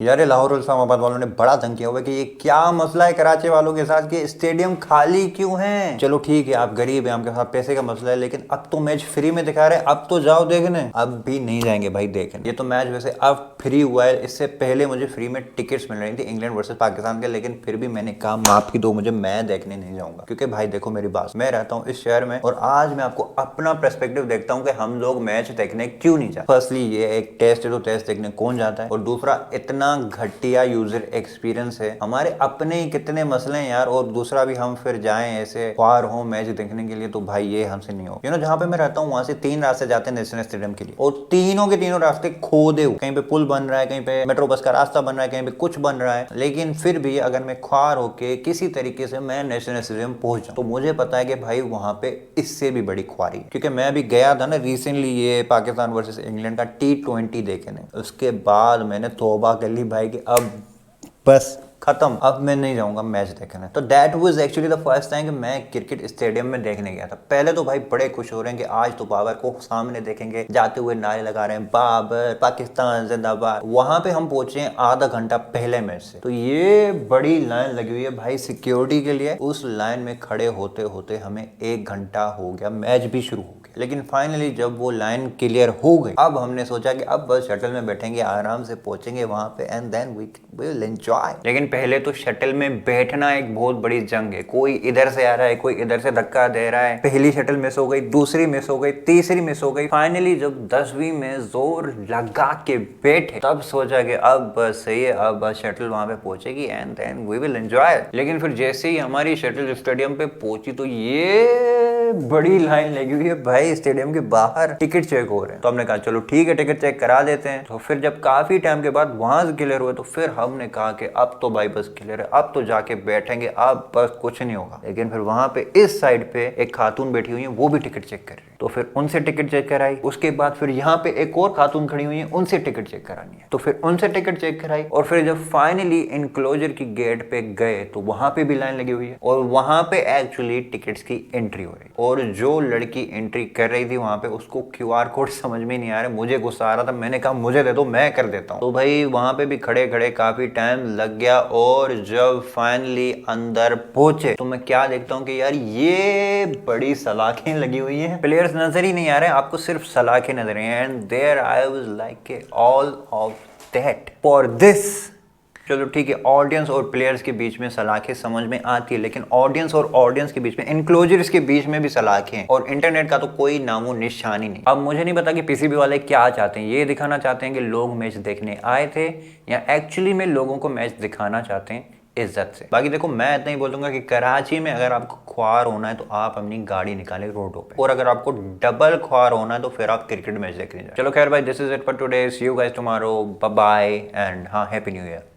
यार ये लाहौर और इस्लामाबाद वालों ने बड़ा तंग किया हुआ है कि ये क्या मसला है कराची वालों के साथ कि स्टेडियम खाली क्यों है। चलो ठीक है, आप गरीब हैं, आपके पास पैसे का मसला है, लेकिन अब तो मैच फ्री में दिखा रहे हैं, अब तो जाओ देखने। अब भी नहीं जाएंगे भाई देखने। ये तो मैच वैसे अब फ्री हुआ है, इससे पहले मुझे फ्री में टिकट्स मिल रही थी इंग्लैंड वर्सेस पाकिस्तान के, लेकिन फिर भी मैंने कहा माफ की दो मुझे, मैं देखने नहीं जाऊंगा। क्योंकि भाई देखो मेरी बात, मैं रहता हूँ इस शहर में और आज मैं आपको अपना पर्सपेक्टिव देखता हूँ कि हम लोग मैच देखने क्यों नहीं जाते। फर्स्टली ये एक टेस्ट है तो टेस्ट देखने कौन जाता है, और दूसरा इतना घटिया यूजर एक्सपीरियंस है, हमारे अपने ही कितने मसले हैं यार। और दूसरा भी हम फिर जाएं ऐसे ख्वार हो मैच देखने के लिए, तो भाई ये हमसे नहीं हो। जहाँ पे मैं रहता हूँ वहां से 3 रास्ते जाते हैं नेशनल स्टेडियम के लिए, और तीनों के तीनों रास्ते खोदे हुए, कहीं पे पुल बन रहा है, कहीं पे मेट्रो बस का रास्ता बन रहा है, कहीं पे कुछ बन रहा है, लेकिन फिर भी अगर मैं ख्वार होके किसी तरीके से मैं नेशनल स्टेडियम पहुंच जाऊं तो मुझे पता है कि भाई वहां पे इससे भी बड़ी ख्वारी। क्योंकि मैं भी गया था ना रिसेंटली ये पाकिस्तान वर्सेस इंग्लैंड का T20 देखने, उसके बाद मैंने तौबा कर ली भाई कि अब बस खत्म, अब मैं नहीं जाऊंगा मैच देखने। तो that was actually the first time कि मैं क्रिकेट स्टेडियम में देखने गया था। पहले तो भाई बड़े खुश हो रहे हैं कि आज तो बाबर को सामने देखेंगे, जाते हुए नारे लगा रहे हैं बाबर पाकिस्तान जिंदाबाद। वहां पे हम पहुंचे आधा घंटा पहले मैच से, तो ये बड़ी लाइन लगी हुई है भाई सिक्योरिटी के लिए। उस लाइन में खड़े होते होते हमें 1 घंटा हो गया, मैच भी शुरू हो गया। लेकिन फाइनली जब वो लाइन क्लियर हो गई, अब हमने सोचा कि अब बस शटल में बैठेंगे, आराम से पहुंचेंगे वहां पे and then we will enjoy. लेकिन पहले तो शटल में बैठना एक बहुत बड़ी जंग है। कोई इधर से आ रहा है, कोई इधर से धक्का दे रहा है। पहली शटल मिस हो गई, दूसरी मिस हो गई, तीसरी मिस हो गई। फाइनली जब 10वीं में जोर लगा के बैठे तब सोचा कि अब बस सही है, अब बस शटल वहां पे पहुंचेगी and then we will enjoy. लेकिन फिर जैसे ही हमारी शटल स्टेडियम पे पहुंची तो ये बड़ी लाइन लगी हुई है भाई स्टेडियम के बाहर, टिकट चेक हो रहे हैं। तो हमने कहा चलो ठीक है टिकट चेक करा देते हैं। तो फिर जब काफी टाइम के बाद वहां से क्लियर हुए तो फिर हमने कहा कि अब तो भाई बस क्लियर है, अब तो जाके बैठेंगे, अब बस कुछ नहीं होगा। लेकिन फिर वहां पे इस साइड पे एक खातून बैठी हुई है, वो भी टिकट चेक कर रही है। तो फिर उनसे टिकट चेक कराई। उसके बाद फिर यहाँ पे एक और खातून खड़ी हुई है, उनसे टिकट चेक करानी है। तो फिर उनसे टिकट चेक कराई। और फिर जब फाइनली इनक्लोजर की गेट पे गए तो वहां पे भी लाइन लगी हुई है, और वहां पे एक्चुअली टिकट्स की एंट्री हो रही। और जो लड़की एंट्री कर रही थी वहां पे, उसको QR कोड समझ में नहीं आ रहा, मुझे गुस्सा आ रहा था। मैंने कहा मुझे दे दो, मैं कर देता हूँ। तो भाई वहां पे भी खड़े खड़े काफी टाइम लग गया। और जब फाइनली अंदर पहुंचे तो मैं क्या देखता हूँ कि यार ये बड़ी सलाखें लगी हुई है, प्लेयर्स नजर ही नहीं आ रहे हैं, आपको सिर्फ सलाखें नजर आ रही हैं। And there I was like all of that for this. चलो ठीक है, ऑडियंस और प्लेयर्स के बीच में सलाखें समझ में आती है, लेकिन ऑडियंस और ऑडियंस के बीच में, इनक्लोजर्स के बीच में भी सलाखें हैं, और इंटरनेट का तो कोई नामो निशान ही नहीं। अब मुझे नहीं पता कि पीसीबी वाले क्या चाहते हैं, ये दिखाना चाहते हैं कि लोग मैच देखने आए थे, या एक्चुअली में लोगों को मैच दिखाना चाहते हैं इज्जत से। बाकी देखो मैं इतना ही बोलूंगा कि कराची में अगर आपको ख्वार होना है तो आप अपनी गाड़ी निकालें रोडों पे, और अगर आपको डबल ख्वार होना है तो फिर आप क्रिकेट मैच देखने जाए। चलो खैर भाई, this is it for today, see you guys tomorrow, bye bye and हाँ हैप्पी न्यू ईयर।